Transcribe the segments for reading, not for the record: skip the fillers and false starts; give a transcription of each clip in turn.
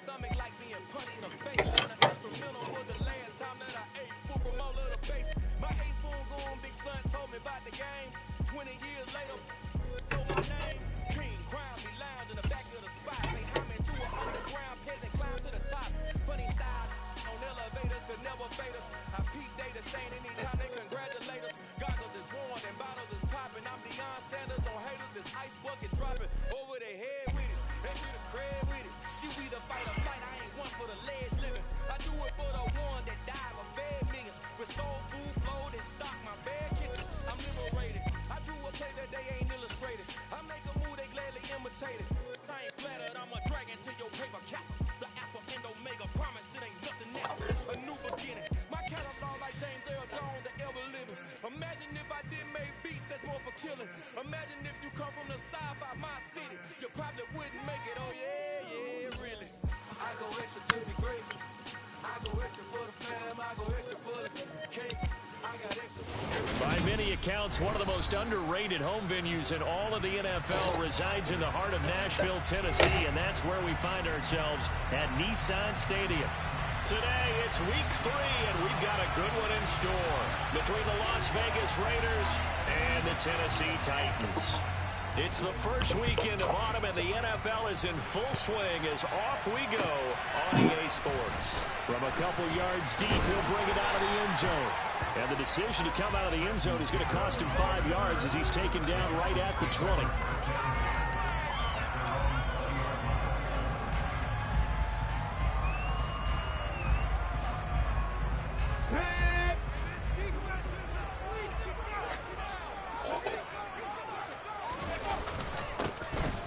stomach like being punched in the face. And an instrumental was the last time that I ate food from all of the base. My ace spoon going, big son told me about the game. 20 years later, know my name. King crown me lounge in the back of the spot. Pay homage to an underground peasant, climb to the top. Funny style on elevators could never fade us. I peep data stain anytime they congratulate us. Goggles is worn and bottles is popping. I'm Deion Sanders on haters, this ice bucket dropping over their head with it. They should have crab with it. You either fight or flight, I ain't one for the ledge living. I do it for the one that died or fed millions. With soul food flowed and stock my bad kitchen. I'm liberated. I drew a play that they ain't illustrated. I make a move, they gladly imitate it. I ain't flattered, I'm a dragon to your paper castle. The alpha and omega promise it ain't nothing now. A new beginning. My catalog like James Earl Jones, the ever living. Imagine if I didn't make beats that's more for killing. Imagine if you come from the sci-fi, my city. You probably wouldn't make it, oh yeah, really. I go extra to be great. I go extra for the fam, I go extra for the cake. I got extra. By many accounts, one of the most underrated home venues in all of the NFL resides in the heart of Nashville, Tennessee, and that's where we find ourselves at Nissan Stadium. Today, it's week 3, and we've got a good one in store between the Las Vegas Raiders and the Tennessee Titans. It's the first weekend of autumn, and the NFL is in full swing as off we go on EA Sports. From a couple yards deep, he'll bring it out of the end zone. And the decision to come out of the end zone is going to cost him 5 yards as he's taken down right at the 20.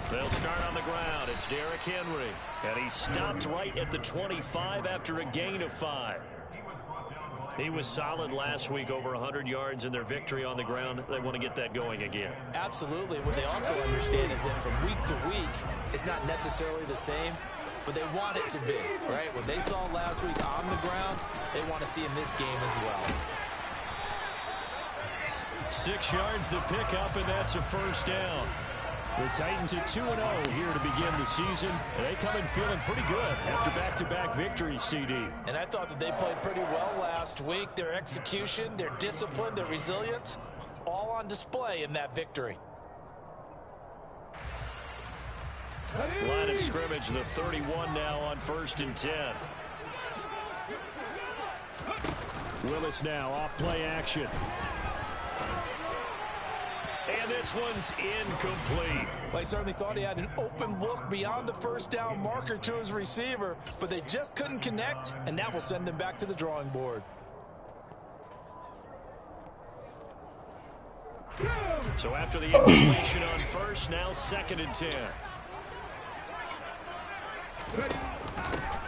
They'll start on the ground. It's Derrick Henry. And he's stopped right at the 25 after a gain of 5. He was solid last week, over 100 yards in their victory on the ground. They want to get that going again. Absolutely. What they also understand is that from week to week, it's not necessarily the same, but they want it to be, right? What they saw last week on the ground, they want to see in this game as well. 6 yards the pickup, and that's a first down. The Titans at 2-0 here to begin the season. They come in feeling pretty good after back-to-back victories, CD. And I thought that they played pretty well last week. Their execution, their discipline, their resilience, all on display in that victory. Line of scrimmage, the 31 now on 1st and 10. Willis now off play action. And this one's incomplete. Well, he certainly thought he had an open look beyond the first down marker to his receiver, but they just couldn't connect, and that will send them back to the drawing board. So after the incompletion on 1st, now 2nd and 10.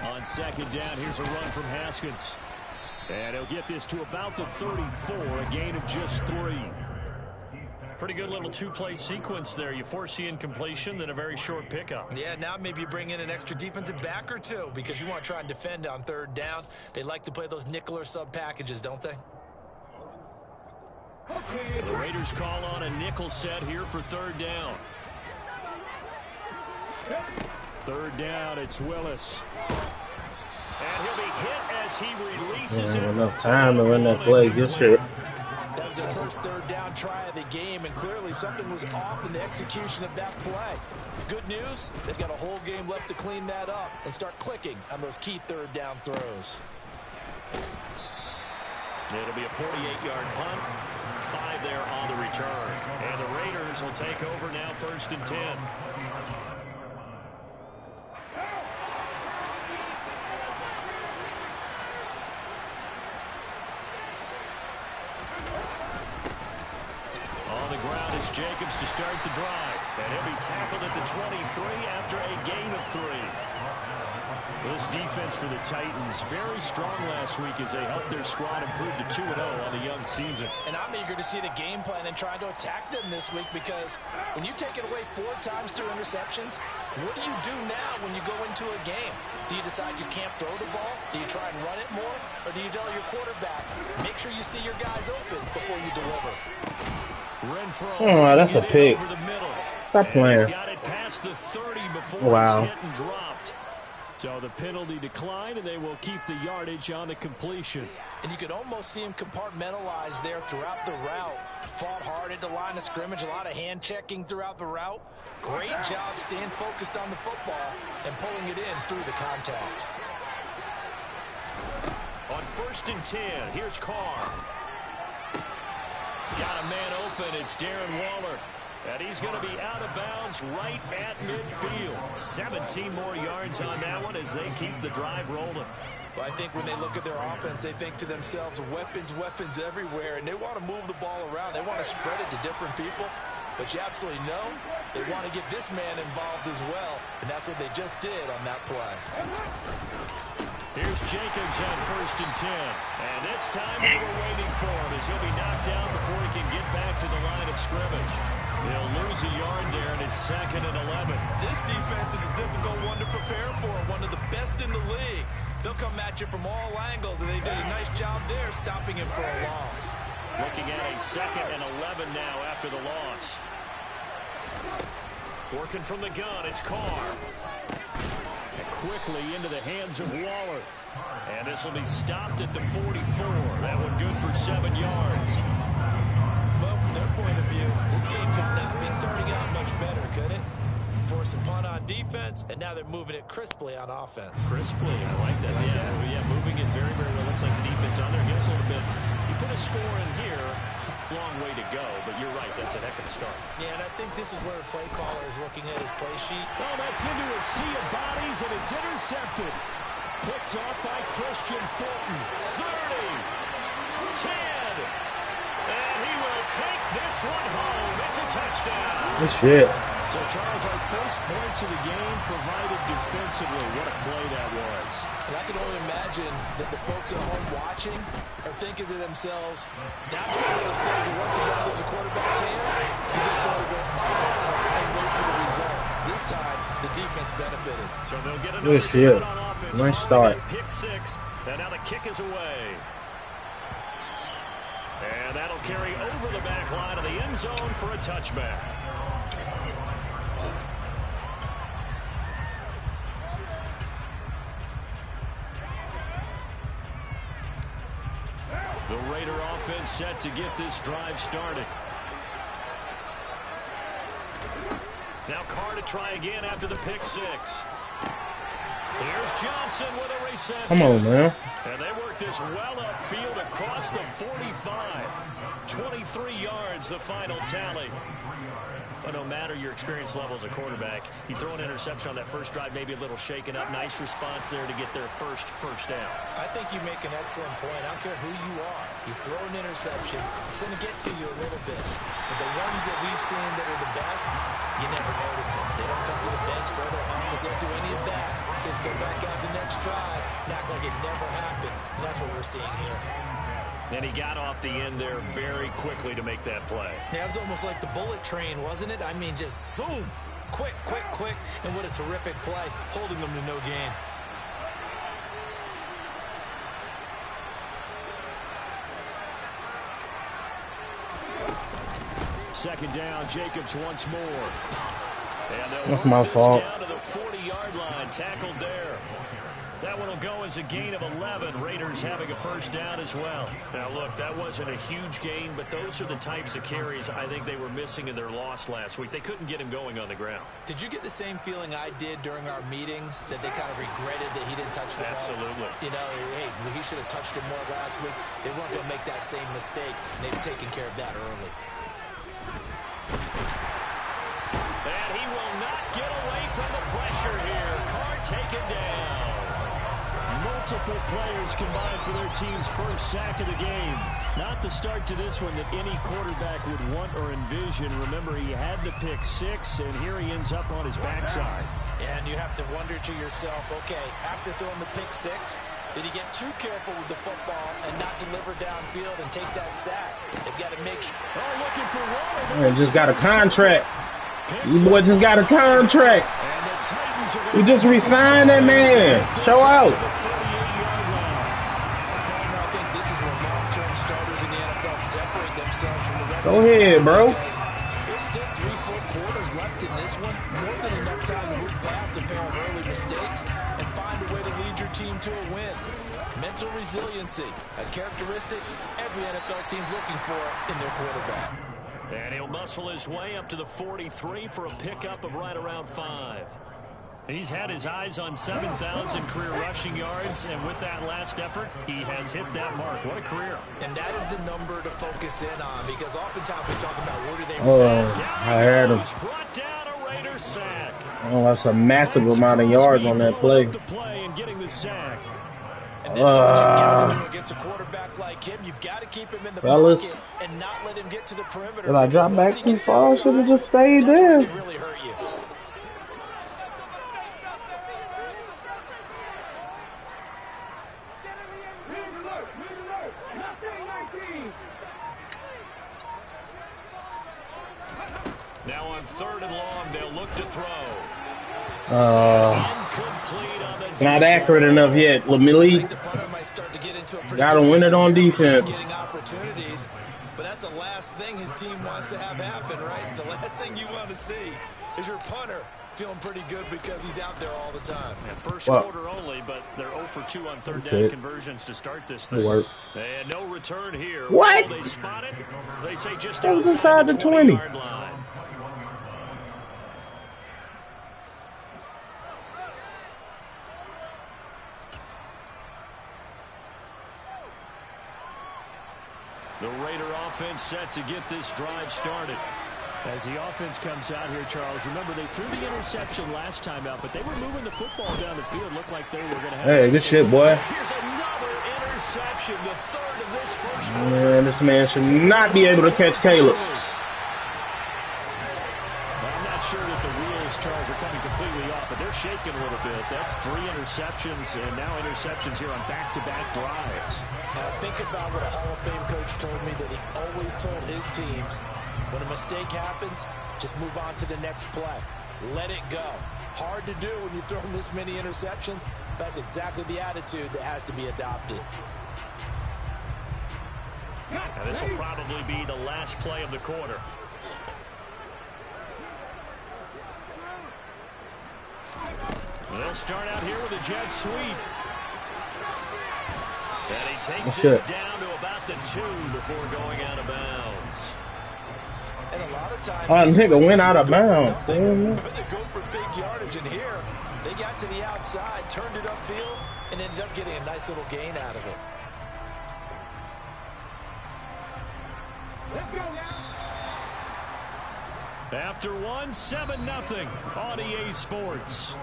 On 2nd down, here's a run from Haskins. And he'll get this to about the 34, a gain of just 3. Pretty good little two-play sequence there. You force the incompletion, then a very short pickup. Yeah, now maybe you bring in an extra defensive back or two because you want to try and defend on 3rd down. They like to play those nickel or sub packages, don't they? The Raiders call on a nickel set here for 3rd down. 3rd down, it's Willis. And he'll be hit as he releases it. Enough time to run that play. Good shit. That was their first 3rd down try of the game, and clearly something was off in the execution of that play. Good news, they've got a whole game left to clean that up and start clicking on those key 3rd down throws. It'll be a 48-yard punt, 5 there on the return. And the Raiders will take over now 1st and 10. On the ground is Jacobs to start the drive. And he'll be tackled at the 23 after a gain of 3. This defense for the Titans, very strong last week as they helped their squad improve to 2-0 on the young season. And I'm eager to see the game plan and trying to attack them this week because when you take it away 4 times through interceptions, what do you do now when you go into a game? Do you decide you can't throw the ball? Do you try and run it more? Or do you tell your quarterback, make sure you see your guys open before you deliver? Oh, that's a pick. Stop playing. Got it past the 30 before it's hit and dropped. So the penalty declined, and they will keep the yardage on the completion. And you could almost see him compartmentalize there throughout the route. Fought hard at the line of scrimmage, a lot of hand checking throughout the route. Great job staying focused on the football and pulling it in through the contact. On 1st and 10, here's Carr. Got a man open. It's Darren Waller. And he's going to be out of bounds right at midfield. 17 more yards on that one as they keep the drive rolling. Well, I think when they look at their offense, they think to themselves, weapons, weapons everywhere, and they want to move the ball around. They want to spread it to different people. But you absolutely know they want to get this man involved as well, and that's what they just did on that play. Here's Jacobs on 1st and 10. And this time they were waiting for him as he'll be knocked down before he can get back to the line of scrimmage. They'll lose a yard there, and it's 2nd and 11. This defense is a difficult one to prepare for, one of the best in the league. They'll come at you from all angles, and they did a nice job there stopping him for a loss. Looking at a 2nd and 11 now after the loss. Working from the gun, it's Carr. And quickly into the hands of Waller. And this will be stopped at the 44. That one good for 7 yards. Well, from their point of view, this game could not be starting out much better, could it? Force a punt on defense, and now they're moving it crisply on offense. Crisply, I like that. Yeah, moving it very, very well. Looks like the defense on there. Give us a little bit. You put a score in here, long way to go, but you're right. That's a heck of a start. Yeah, and I think this is where the play caller is looking at his play sheet. Oh, that's into a sea of bodies, and it's intercepted. Picked off by Christian Fulton. 30, 10. And he will take this one home. It's a touchdown. Good shit. So, Charles, our first points of the game provided defensively. What a play that was. And I can only imagine that the folks at home watching are thinking to themselves, that's one of those plays where once the ball goes to quarterback's hands, you just sort of go and wait for the result. This time, the defense benefited. So they'll get another shot on offense. Nice start. Pick 6, and now the kick is away. And that'll carry over the back line of the end zone for a touchback. The Raider offense set to get this drive started. Now Carr to try again after the pick 6. Here's Johnson with a reception. Come on, man. And they work this well upfield across the 45. 23 yards, the final tally. But no matter your experience level as a quarterback, you throw an interception on that first drive, maybe a little shaken up. Nice response there to get their first down. I think you make an excellent point. I don't care who you are. You throw an interception, it's going to get to you a little bit. But the ones that we've seen that are the best, you never notice it. They don't come to the bench, throw their helmets, they don't do any of that. Just go back out the next drive, act like it never happened. And that's what we're seeing here. And he got off the end there very quickly to make that play. Yeah, it was almost like the bullet train, wasn't it? I mean, just zoom. Quick, quick, quick. And what a terrific play, holding them to no gain. Second down, Jacobs once more. And they'll That's my fault. down to the 40-yard line, tackled there. That one will go as a gain of 11. Raiders having a first down as well. Now, look, that wasn't a huge gain, but those are the types of carries I think they were missing in their loss last week. They couldn't get him going on the ground. Did you get the same feeling I did during our meetings, that they kind of regretted that he didn't touch the ball? Absolutely. You know, hey, he should have touched it more last week. They weren't going to make that same mistake, and they've taken care of that early. And he will not get away from the pressure here. Carr taken down. Multiple players combined for their team's first sack of the game. Not the start to this one that any quarterback would want or envision. Remember, he had the pick 6, and here he ends up on his backside. And you have to wonder to yourself, okay, after throwing the pick 6, did he get too careful with the football and not deliver downfield and take that sack? They've got to make sure. Oh, looking for Waller. Man, just got a contract. You boy just got a contract. We just re-signed that man. Show out. I think this is where long-term starters in the NFL separate themselves from the rest Go ahead, bro. There's still 3 full quarters left in this one. More than enough time trying to move past a pair of early mistakes and find a way to lead your team to a win. Mental resiliency, a characteristic every NFL team's looking for in their quarterback. And he'll muscle his way up to the 43 for a pickup of right around 5. He's had his eyes on 7,000 career rushing yards, and with that last effort, he has hit that mark. What a career. And that is the number to focus in on, because oftentimes we talk about where do they... I had him. Brought down a Raider sack. Oh, that's a massive amount of yards on that play. And getting the sack. And this is what you've got to do against a quarterback like him. You've got to keep him in the pocket and not let him get to the perimeter. Did I drop back too far? I should have just stayed there. It really hurt you. Now on 3rd and long, they'll look to throw. Not accurate enough yet, Lamilly. Gotta win it on defense. But that's the last thing his team wants to have happen, right? The last thing you want to see is your punter feeling pretty good because he's out there all the time. Yeah, first quarter only, but they're 0 for 2 on 3rd down conversions to start this thing. And no return here. What? They spot it. They say just that was inside the 20. line. The Raider offense set to get this drive started. As the offense comes out here, Charles, remember they threw the interception last time out, but they were moving the football down the field. Looked like they were going to have... Hey, good shit, boy. Here's another interception, the 3rd of this first quarter. Man, this man should not be able to catch Caleb. I'm not sure that the wheels, Charles, are coming completely off, but they're shaking a little bit. That's 3 interceptions, and now interceptions here on back-to-back drives. Now think about what a Hall of Fame coach told me, that he always told his teams, when a mistake happens, just move on to the next play. Let it go. Hard to do when you've thrown this many interceptions. That's exactly the attitude that has to be adopted. Now this will probably be the last play of the quarter. They'll start out here with a jet sweep. And he takes this down to about the 2 before going out of bounds. And a lot of times, I think it went out of bounds. They go for big yardage, and here they got to the outside, turned it upfield, and ended up getting a nice little gain out of it. Let's go now. After 1, 7-0 on EA Sports.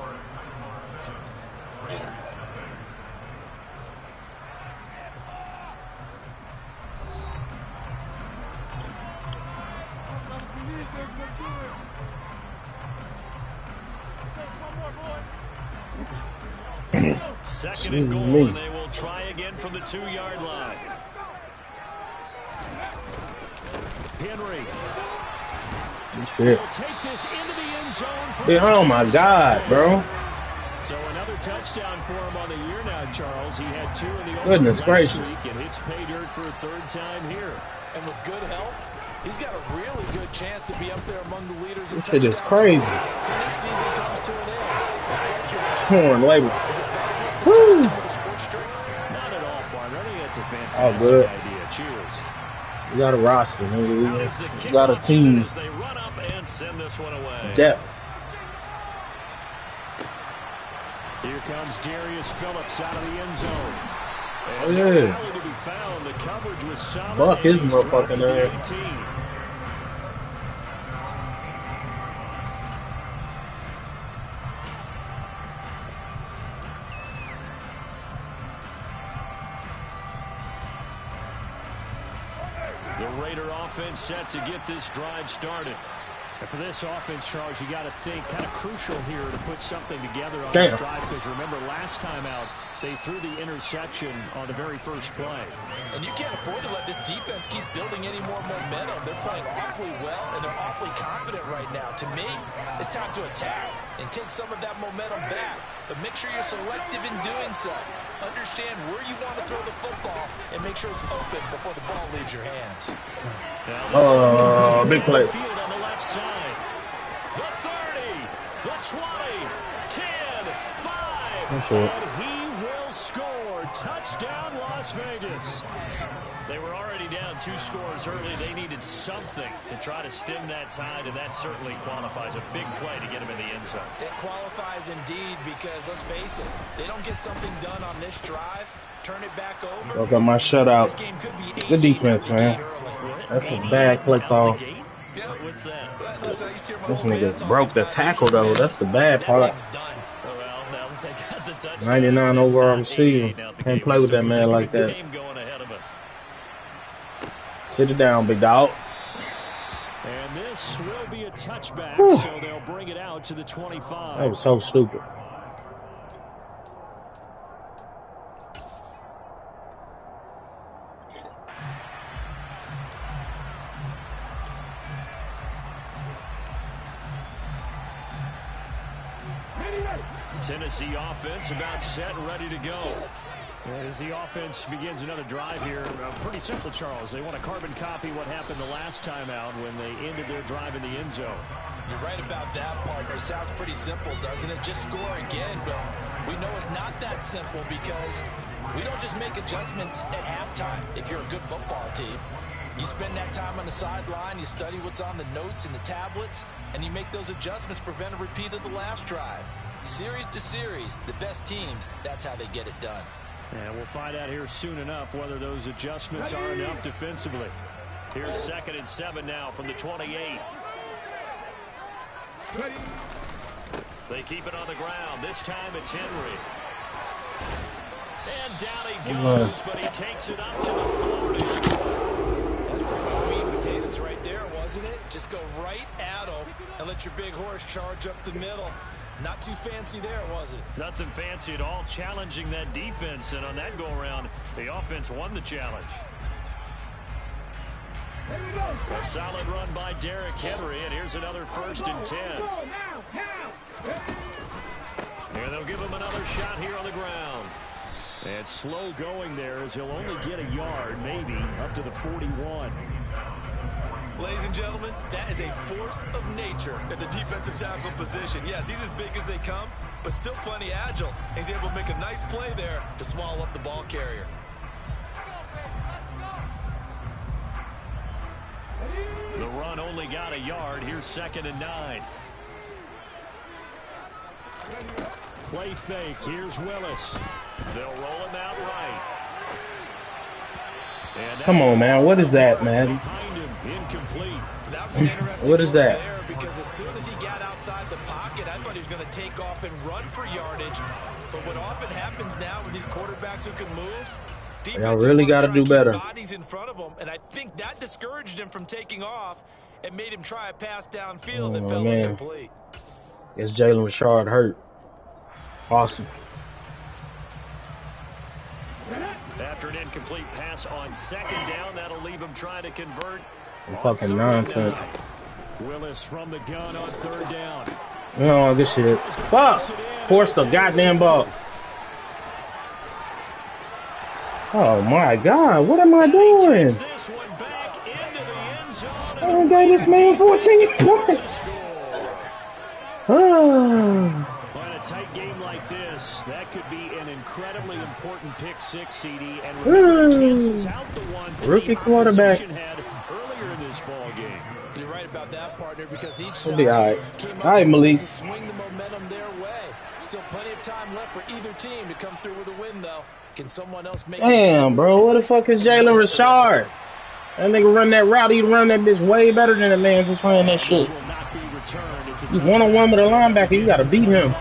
Second and goal, and they will try again from the 2-yard line. Henry. Shit. Take this into the end zone for Oh my God, bro. So another touchdown for him on the year now, Charles. He had 2 in the Goodness gracious. week, and it's pay dirt for a 3rd time here. And with good health, he's got a really good chance to be up there among the leaders in This shit is touchdowns. crazy. When this season comes to an end, Torn labor. is it better to Woo. touchdown with a sports drink? Not at all, partner. I think that's a fantastic Oh, good. idea. Cheers. We got a roster, Out is the nigga. We got a kickoff team. unit as they run up and send this one away. Depth. Here comes Darius Phillips out of the end zone. Oh, And yeah. no rally to be found. The coverage was solid. Buck his and he's dropped motherfucking at the ass. 18. The Raider offense set to get this drive started. And for this offense, Charles, you got to think kind of crucial here to put something together on this drive, because remember last time out they threw the interception on the very first play. And you can't afford to let this defense keep building any more momentum. They're playing awfully well, and they're awfully confident right now. To me, it's time to attack and take some of that momentum back. But make sure you're selective in doing so. Understand where you want to throw the football and make sure it's open before the ball leaves your hands. Big play. Field on the left side. The 30, the 20, 10, 5, sure. and he will score. Touchdown, Las Vegas. They were already down 2 scores early. They needed something to try to stem that tide, and that certainly qualifies. A big play to get them in the end zone. It qualifies indeed because, let's face it, they don't get something done on this drive, turn it back over. Broke up my shutout. This game could be Good defense, man. That's a bad play call. What's that? This nigga broke the tackle, though. That's the bad part. 99 overall receiver. Can't play with that man like that. Sit it down, big dog. And this will be a touchback, so they'll bring it out to the 25. That was so stupid. Tennessee offense about set and ready to go. As the offense begins another drive here, pretty simple, Charles. They want to carbon copy what happened the last time out when they ended their drive in the end zone. You're right about that, partner. Sounds pretty simple, doesn't it? Just score again, but we know it's not that simple because we don't just make adjustments at halftime if you're a good football team. You spend that time on the sideline, you study what's on the notes and the tablets, and you make those adjustments to prevent a repeat of the last drive. Series to series, the best teams, that's how they get it done. And we'll find out here soon enough whether those adjustments are enough defensively. Here's 2nd and 7 now from the 28. They keep it on the ground. This time it's Henry. And down he goes, but he takes it up to the 40. That's pretty much meat and potatoes right there, wasn't it? Just go right at him and let your big horse charge up the middle. Not too fancy there, was it? Nothing fancy at all, challenging that defense, and on that go-around, the offense won the challenge. A solid run by Derrick Henry, and here's another 1st and 10. And they'll give him another shot here on the ground. And slow going there as he'll only get a yard, maybe, up to the 41. Ladies and gentlemen, that is a force of nature at the defensive tackle position. Yes, he's as big as they come, but still plenty agile. He's able to make a nice play there to swallow up the ball carrier. The run only got a yard. Here's 2nd and 9. Play fake. Here's Willis. They'll roll him out right. Come on, man. What is that, man? Incomplete. That was an interesting what is that? There because as soon as he got outside the pocket, I thought he was going to take off and run for yardage. But what often happens now with these quarterbacks who can move, y'all really got to do better. Bodies in front of him, and I think that discouraged him from taking off and made him try a pass downfield that fell incomplete. Is Jalen Richard hurt? Awesome. After an incomplete pass on 2nd down, that'll leave him trying to convert. Fucking nonsense. Willis from the gun on 3rd down. Oh, good shit. Fuck! Force the goddamn ball. Oh my God, what am I doing? I gave this man 14 points. Oh. In a tight game like this, that could be an incredibly important pick 6, CD, and cancels out the one rookie quarterback had earlier in this ball game. You're right about that, partner, because each side be all right, Malik. To swing the momentum their way. Still plenty of time left for either team to come through with a win, though. Can someone else make Damn, bro, what the fuck is Jalen Richard? That nigga run that route, he run that bitch way better than the man just ran that shit. He's one-on-one with a linebacker, you gotta beat him.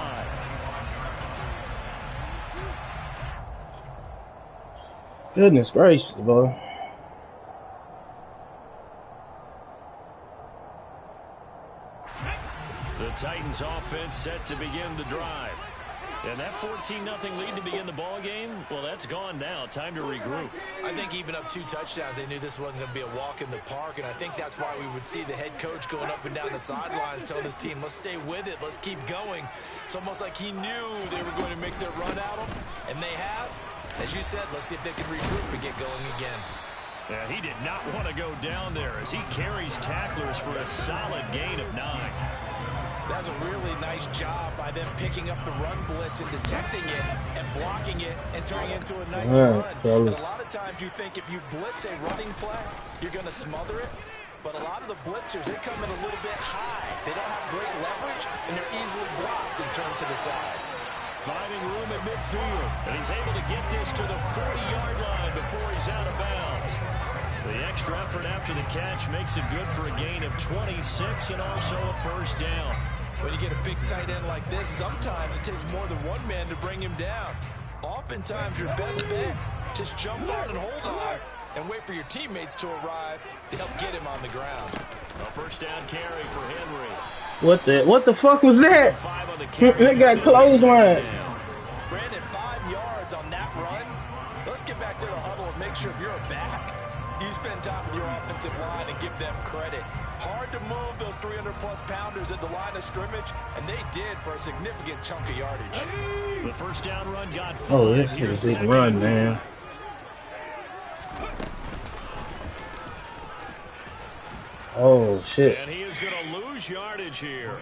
Goodness gracious, bro. The Titans offense set to begin the drive. And that 14-0 lead to begin the ball game, well, that's gone now. Time to regroup. I think even up 2 touchdowns, they knew this wasn't going to be a walk in the park, and I think that's why we would see the head coach going up and down the sidelines telling his team, let's stay with it, let's keep going. It's almost like he knew they were going to make their run at him, and they have. As you said, let's see if they can regroup and get going again. Yeah, he did not want to go down there as he carries tacklers for a solid gain of 9. That's a really nice job by them picking up the run blitz and detecting it and blocking it and turning it into a nice run. And a lot of times you think if you blitz a running play, you're going to smother it. But a lot of the blitzers, they come in a little bit high. They don't have great leverage, and they're easily blocked and turned to the side. Finding room at midfield. And he's able to get this to the 40-yard line before he's out of bounds. The extra effort after the catch makes it good for a gain of 26 and also a first down. When you get a big tight end like this, sometimes it takes more than one man to bring him down. Oftentimes, your best bet, just jump on and hold on and wait for your teammates to arrive to help get him on the ground. A first down carry for Henry. What the fuck was that? They got clothesline. Brandon, 5 yards on that run. Let's get back to the huddle and make sure if you're a back, you spend time with your offensive line and give them credit. Hard to move those 300-plus pounders at the line of scrimmage, and they did for a significant chunk of yardage. The first down run got 5. Oh, this is a big run, man. Oh, shit. And he is going to lose yardage here.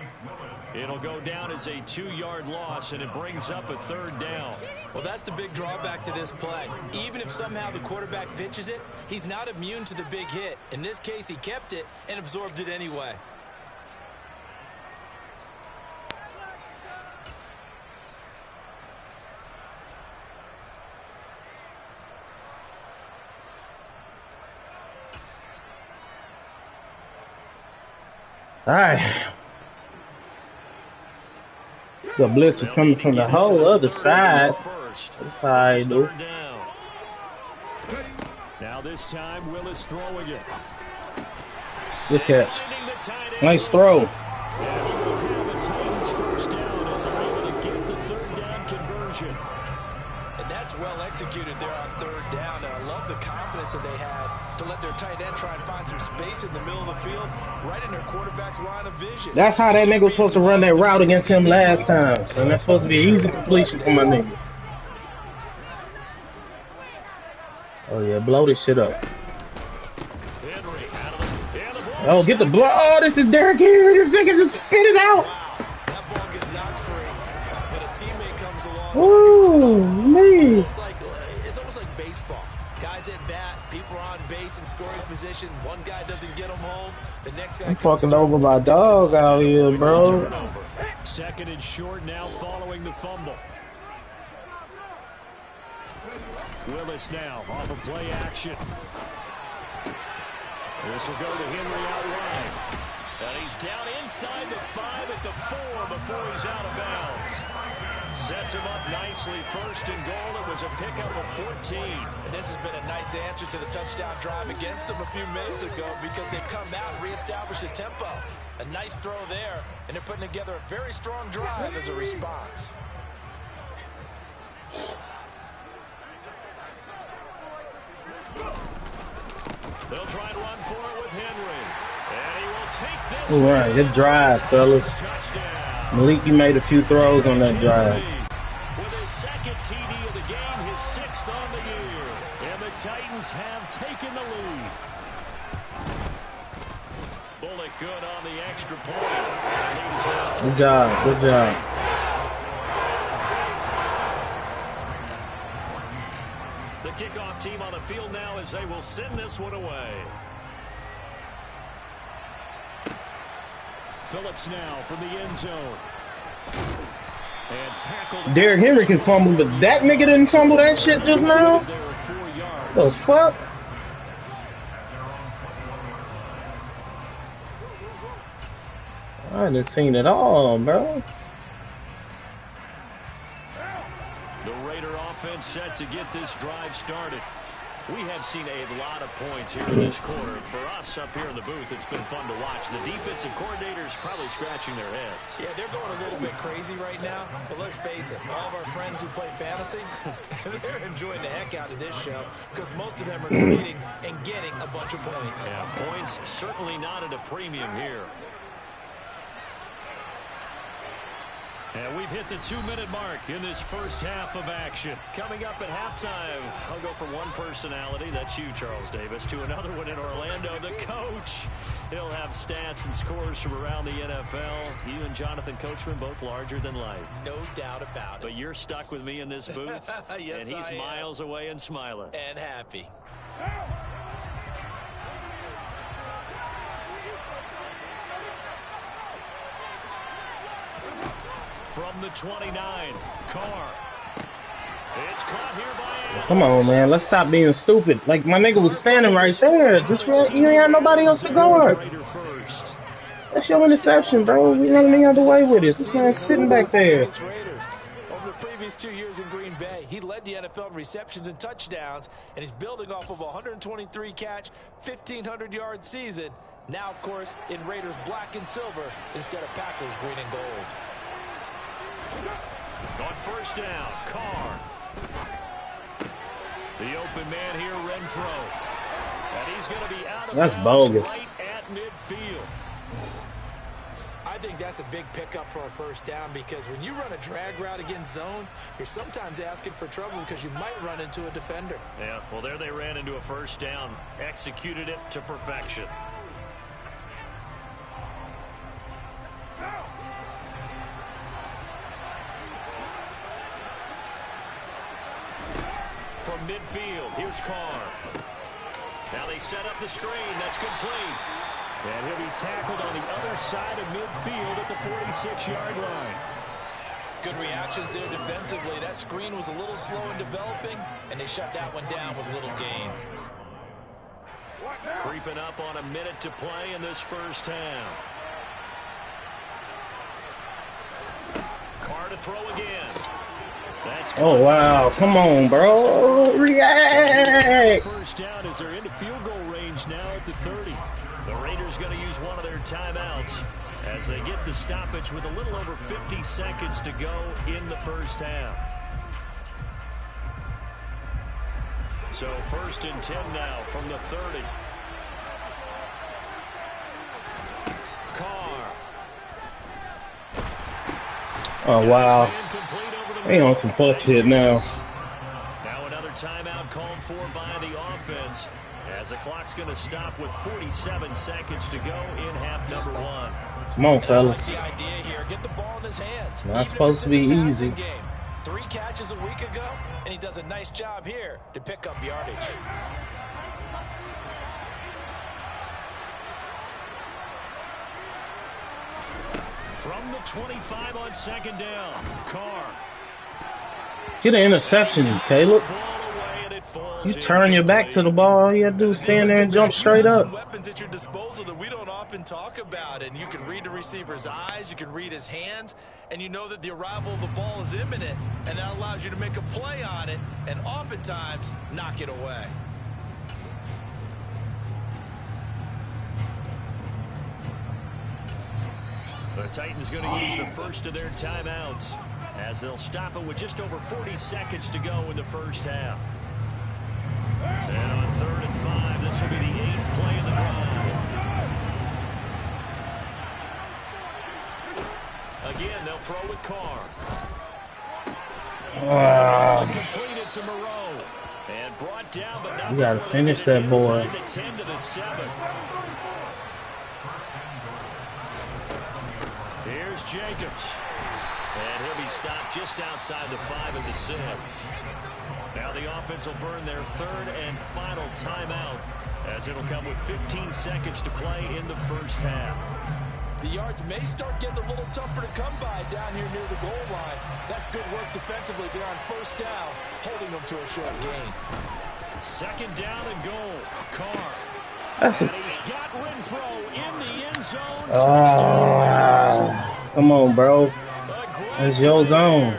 It'll go down as a 2-yard loss, and it brings up a third down. Well, that's the big drawback to this play. Even if somehow the quarterback pitches it, he's not immune to the big hit. In this case, he kept it and absorbed it anyway. All right. The blitz was coming from the whole other side. That's how I do. Now this time, Willis throwing it. Good catch. Nice throw. The Titans first down as they're able to get the third down conversion. And that's well executed there on third down. And I love the confidence that they had to let their tight end try and find some space in the middle of the field, right in their quarterback's line of vision. That's how that nigga was supposed to run that route against him last time. So that's supposed to be an easy completion for my nigga. Oh, yeah, blow this shit up. Oh, get the blow. Oh, this is Derrick Henry. This nigga just spit it out. That ball gets knocked free, but a teammate comes along. Ooh, man. It's almost like baseball. Guys at bat, people are on base in scoring position. One guy doesn't get them home. The next guy I'm fucking over my dog out here, bro. Second and short now following the fumble. Willis now off of play action. This will go to Henry out wide. And he's down inside the 5 at the 4 before he's out of bounds. Sets him up nicely. First and goal. It was a pickup of 14. And this has been a nice answer to the touchdown drive against them a few minutes ago because they've come out and reestablished the tempo. A nice throw there, and they're putting together a very strong drive as a response. They'll try and run for it with Henry. And he will take this. All right, good drive, fellas. Malik, you made a few throws on that drive. With his second TD of the game, his 6th on the year. And the Titans have taken the lead. Bullock good on the extra point. Good job, good job. The kickoff team on the field now as they will send this one away. Phillips now from the end zone. And tackled. Derrick Henry can fumble, but that nigga didn't fumble that shit just now? The fuck? I didn't seen it all, bro. The Raider offense set to get this drive started. We have seen a lot of points here in this quarter. For us up here in the booth, it's been fun to watch. The defensive coordinators probably scratching their heads. Yeah, they're going a little bit crazy right now. But let's face it, all of our friends who play fantasy, they're enjoying the heck out of this show because most of them are competing and getting a bunch of points. Yeah, points certainly not at a premium here. And we've hit the 2-minute mark in this first half of action. Coming up at halftime, I'll go from one personality, that's you, Charles Davis, to another one in Orlando, the coach. He'll have stats and scores from around the NFL. You and Jonathan Coachman, both larger than life. No doubt about it. But you're stuck with me in this booth, yes, and he's miles away and smiling. And happy. From the 29, Carr. It's caught here by Allen. Come on, man. Let's stop being stupid. Like, my nigga was standing right there. Just you ain't have nobody else to guard. That's your interception, bro. We running the other way with it. This man's sitting back there. Over the previous 2 years in Green Bay, he led the NFL in receptions and touchdowns, and he's building off of a 123-catch, 1,500-yard season. Now, of course, in Raiders black and silver instead of Packers green and gold. On first down, Carr. The open man here, Renfro. And he's going to be out of That's bounds bogus. right at midfield. I think that's a big pickup for a first down because when you run a drag route against zone, you're sometimes asking for trouble because you might run into a defender. Yeah, well, there they ran into a first down, executed it to perfection. From midfield, here's Carr. Now they set up the screen. That's complete. And he'll be tackled on the other side of midfield at the 46-yard line. Good reactions there defensively. That screen was a little slow in developing, and they shut that one down with little gain. Creeping up on a minute to play in this first half. Carr to throw again. That's Oh, wow. Come on, bro. React. First down as they're into field goal range now at the 30. The Raiders going to use one of their timeouts as they get the stoppage with a little over 50 seconds to go in the first half. So first and 10 now from the 30. Carr. Oh, wow. They on some fuck shit now. Now another timeout called for by the offense as the clock's going to stop with 47 seconds to go in half number one. Come on, fellas. The idea here, get the ball in his hands. Not supposed to be easy. 3 catches a week ago, and he does a nice job here to pick up yardage. From the 25 on second down, Carr. Get an interception, Caleb. You turn your back to the ball, all you have to do is stand there and jump straight up. Weapons at your disposal that we don't often talk about, and you can read the receiver's eyes, you can read his hands, and you know that the arrival of the ball is imminent, and that allows you to make a play on it, and oftentimes knock it away. The Titans going to use the first of their timeouts as they'll stop it with just over 40 seconds to go in the first half. And on 3rd and 5, this will be the 8th play of the drive. Again, they'll throw with Carr. Completed to Moreau. And brought down, but not. You gotta finish that boy. The 10 to the 7. Here's Jacobs. And he'll be stopped just outside the 5 of the 6. Now the offense will burn their 3rd and final timeout as it'll come with 15 seconds to play in the first half. The yards may start getting a little tougher to come by down here near the goal line. That's good work defensively there on first down, holding them to a short gain. 2nd down and goal. Carr. That's And he's got Renfro in the end zone. come on, bro. It's your zone.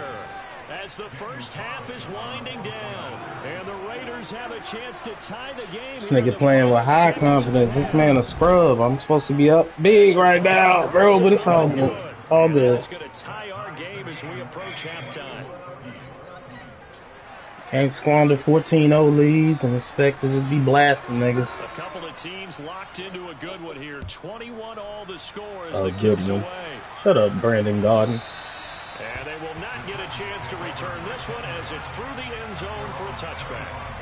As the first half is winding down, and the Raiders have a chance to tie the game. This nigga playing with high confidence. This man a scrub. I'm supposed to be up big right now, bro, but it's all good. It's all good. It's going to tie our game as we approach halftime. Can't squander 14-0 leads and expect to just be blasting niggas. A couple of teams locked into a good one here. 21 all the score as Oh, the good kicks one. away. Shut up, Brandon Garden. And they will not get a chance to return this one as it's through the end zone for a touchback.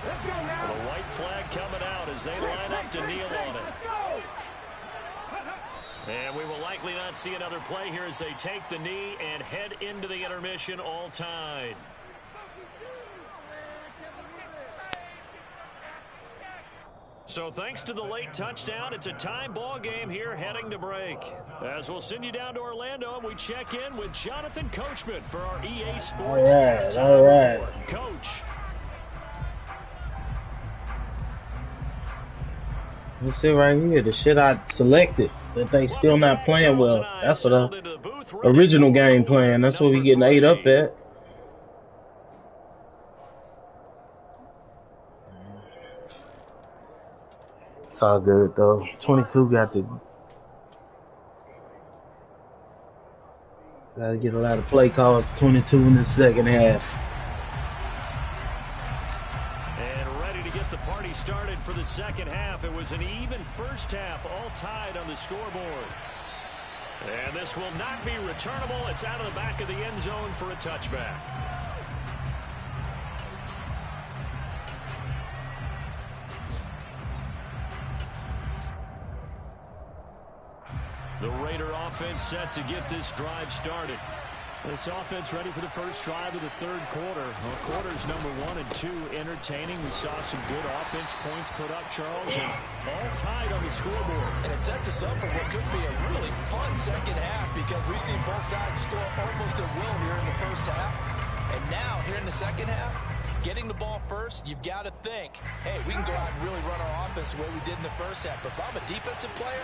Well, the white flag coming out as they line up to kneel on it. And we will likely not see another play here as they take the knee and head into the intermission all tied. So thanks to the late touchdown, it's a tie ball game here heading to break. As we'll send you down to Orlando, and we check in with Jonathan Coachman for our EA Sports halftime report. Coach. You see right here, the shit I selected that they still not playing well. That's what the original game plan. That's what we getting ate up at. It's all good though. 22 gotta get a lot of play calls. 22 in the second half. Started for the second half. It was an even first half, all tied on the scoreboard. And this will not be returnable. It's out of the back of the end zone for a touchback. The Raider offense set to get this drive started. This offense ready for the first drive of the third quarter. Well, quarters number 1 and 2 entertaining. We saw some good offense points put up, Charles, and all tied on the scoreboard. And it sets us up for what could be a really fun second half because we've seen both sides score almost at will here in the first half. And now, here in the second half, getting the ball first, you've got to think, hey, we can go out and really run our offense the way we did in the first half. But if I'm a defensive player,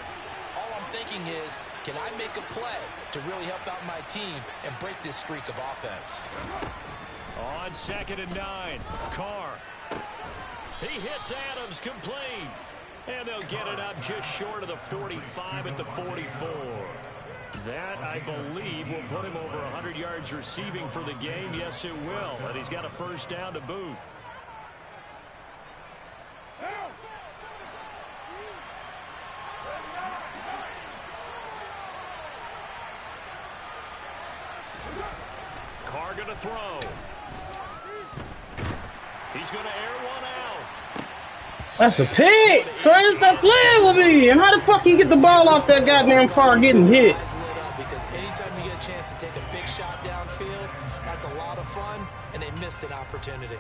all I'm thinking is, can I make a play to really help out my team and break this streak of offense? On 2nd and 9, Carr. He hits Adams complete. And they'll get it up just short of the 45 at the 44. That, I believe, will put him over 100 yards receiving for the game. Yes, it will. And he's got a first down to boot. Carr going to throw. He's going to air one out. That's a pick. So stop playing with me. And how the fuck you get the ball off that goddamn car getting hit? Because anytime you get a chance to take a big shot downfield, that's a lot of fun, and they missed an opportunity.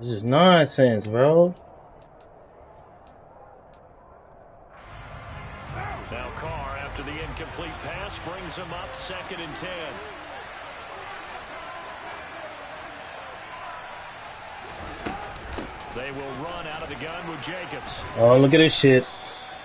This is nonsense, bro. Now Carr, after the incomplete pass, brings him up 2nd and 10. They will run out of the gun with Jacobs. Oh, look at this shit.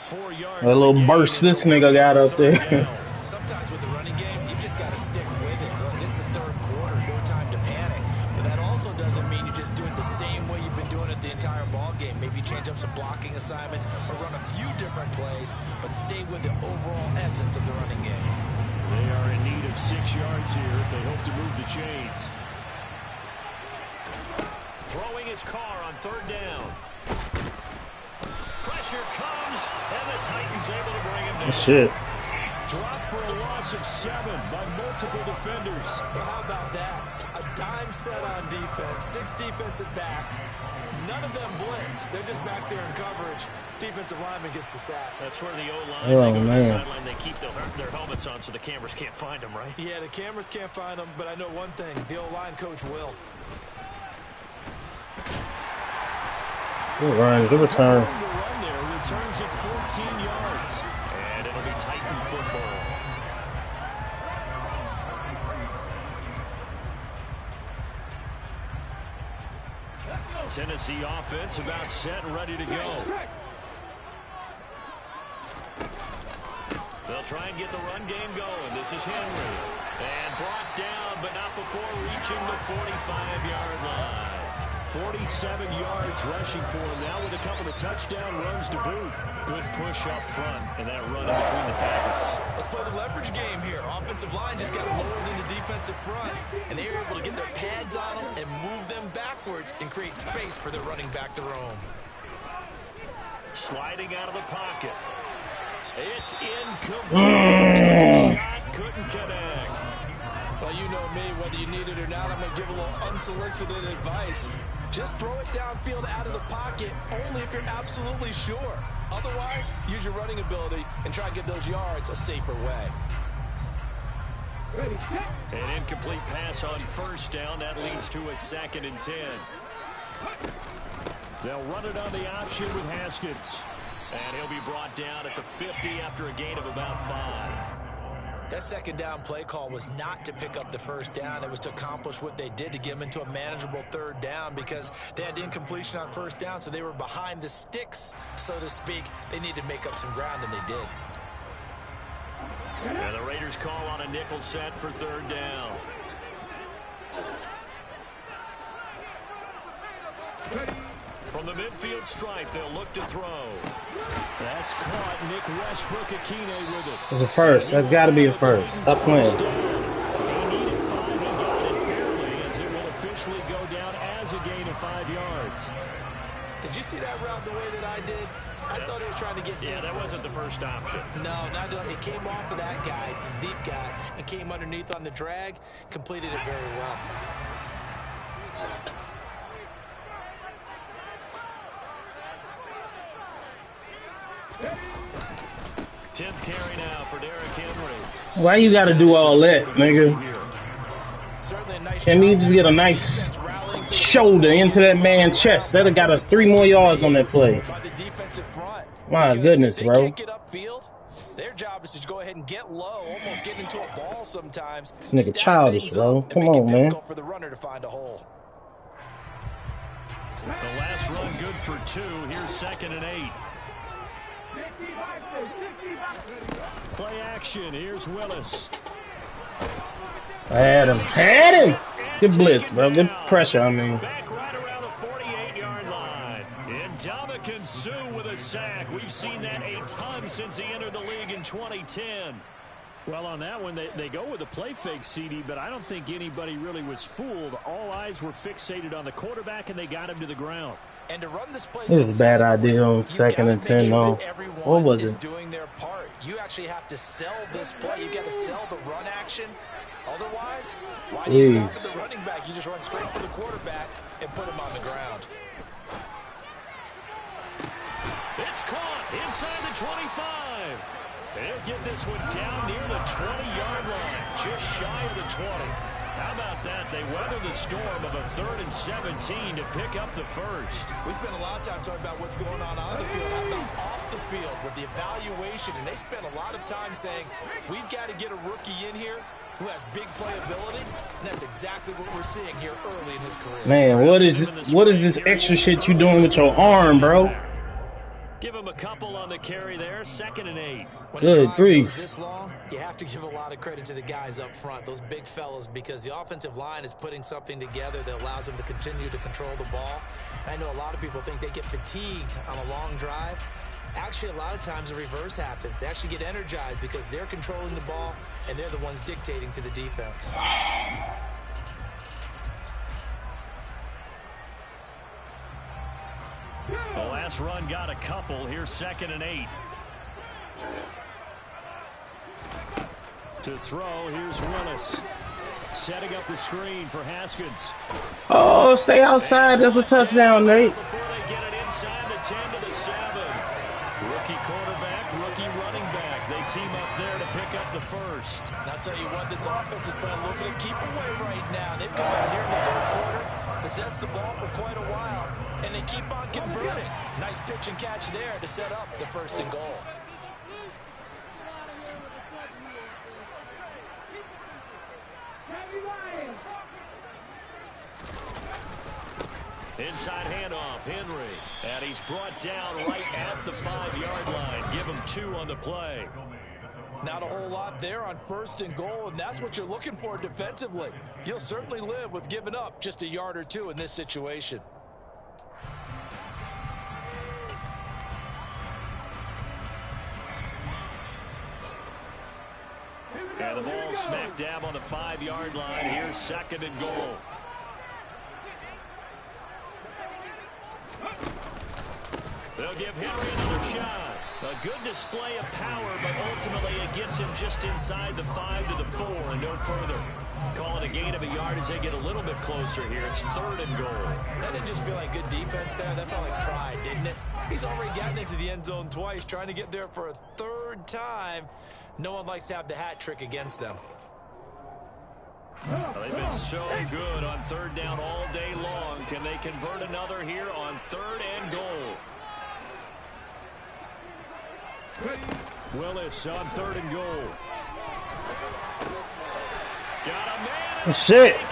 4 yards. That little burst this nigga got up there. Sometimes with the running game, you just got to stick with it. Look, this is the third quarter, no time to panic. But that also doesn't mean you just do it the same way you've been doing it the entire ball game. Maybe change up some blocking assignments or run a few different plays, but stay with the overall essence of the running game. They are in need of 6 yards here if they hope to move the chains. Throwing his Carr on 3rd down. Pressure comes, and the Titans able to bring him down. Shit. Dropped for a loss of 7 by multiple defenders. Well, how about that? A dime set on defense, 6 defensive backs. None of them blitz. They're just back there in coverage. Defensive lineman gets the sack. That's where the O-line, oh, they go to man. the sideline, they keep their helmets on so the cameras can't find them, right? Yeah, the cameras can't find them, but I know one thing. The O-line coach will. Good run, good return. The run there returns at 14 yards. And it'll be Titan football. Tennessee offense about set and ready to go. They'll try and get the run game going. This is Henry. And brought down, but not before reaching the 45-yard line. 47 yards rushing for him now with a couple of touchdown runs to boot. Good push up front and that run in between the tackles. Let's play the leverage game here. Offensive line just got lower than the defensive front, and they were able to get their pads on them and move them backwards and create space for their running back to roam. Sliding out of the pocket. It's incomplete. Took a shot, couldn't connect. Well, you know me, whether you need it or not, I'm going to give a little unsolicited advice. Just throw it downfield out of the pocket, only if you're absolutely sure. Otherwise, use your running ability and try and get those yards a safer way. An incomplete pass on first down. That leads to a 2nd and 10. They'll run it on the option with Haskins. And he'll be brought down at the 50 after a gain of about 5. That second down play call was not to pick up the first down. It was to accomplish what they did, to get them into a manageable 3rd down, because they had incompletion on first down, so they were behind the sticks, so to speak. They needed to make up some ground, and they did. And the Raiders call on a nickel set for 3rd down. From the midfield stripe, they'll look to throw. That's caught. Nick Westbrook-Akine with it. It's a first. That's got to be a first. Stop playing. He needed 5 and got it barely, as it will officially go down as a gain of 5 yards. Did you see that route the way that I did? I thought he was trying to get deep. Yeah, that wasn't the first option. No, not at all. It came off of that guy, the deep guy, and came underneath on the drag, completed it very well. 10th carry now for Derrick Henry. Why you got to do all that, nigga? Can we just get a nice shoulder into that man's chest? That'd have got us 3 more yards on that play. My goodness, bro. Their job is to go ahead and get low, almost get into a ball sometimes. This nigga childish, bro. Come on, man. For the runner to find a hole. The last run good for 2. Here's 2nd and 8. Play action. Here's Willis. Had him. Good blitz, bro. Good pressure, I mean. Back right around the 48-yard line. And Ndamukong Suh with a sack. We've seen that a ton since he entered the league in 2010. Well, on that one, they go with a play fake, CD, but I don't think anybody really was fooled. All eyes were fixated on the quarterback, and they got him to the ground. And to run this play, it was a bad idea on 2nd and 10, no. What was it? Doing their part. You actually have to sell this play. You got to sell the run action. Otherwise, why do you stop at the running back? You just run straight for the quarterback and put him on the ground. It's caught inside the 25. They'll get this one down near the 20-yard line, just shy of the 20. How about that? They weather the storm of a 3rd and 17 to pick up the first. We spent a lot of time talking about what's going on the field. How about off the field with the evaluation? And they spent a lot of time saying, we've got to get a rookie in here who has big playability, and that's exactly what we're seeing here early in his career. Man, what is this extra shit you doing with your arm, bro? Give him a couple on the carry there. 2nd and 8. When a drive goes this long, you have to give a lot of credit to the guys up front, those big fellas, because the offensive line is putting something together that allows them to continue to control the ball. And I know a lot of people think they get fatigued on a long drive. Actually, a lot of times the reverse happens. They actually get energized because they're controlling the ball, and they're the ones dictating to the defense. The last run got a couple. Here's 2nd and 8. To throw, here's Willis. Setting up the screen for Haskins. Oh, stay outside. That's a touchdown, Nate. Before they get it inside the 10 to the 7. Rookie quarterback, rookie running back. They team up there to pick up the first. And I'll tell you what, this offense has been looking to keep away right now. They've come out here in the 3rd quarter, possessed the ball for quite a while, and they keep on converting. Nice pitch and catch there to set up the 1st and goal. Inside handoff, Henry. And he's brought down right at the 5-yard line. Give him 2 on the play. Not a whole lot there on 1st and goal, and that's what you're looking for defensively. You'll certainly live with giving up just a yard or 2 in this situation. And the ball smack dab on the 5-yard line. Here's 2nd and goal. They'll give Henry another shot. A good display of power, but ultimately it gets him just inside the 5 to the 4 and no further. Call it a gain of a yard as they get a little bit closer here. It's 3rd and goal. That didn't just feel like good defense there. That felt like pride, didn't it? He's already gotten into the end zone twice, trying to get there for a 3rd time. No one likes to have the hat trick against them. Well, they've been so good on 3rd down all day long. Can they convert another here on 3rd and goal? Willis on 3rd and goal. Got a man. Shit. For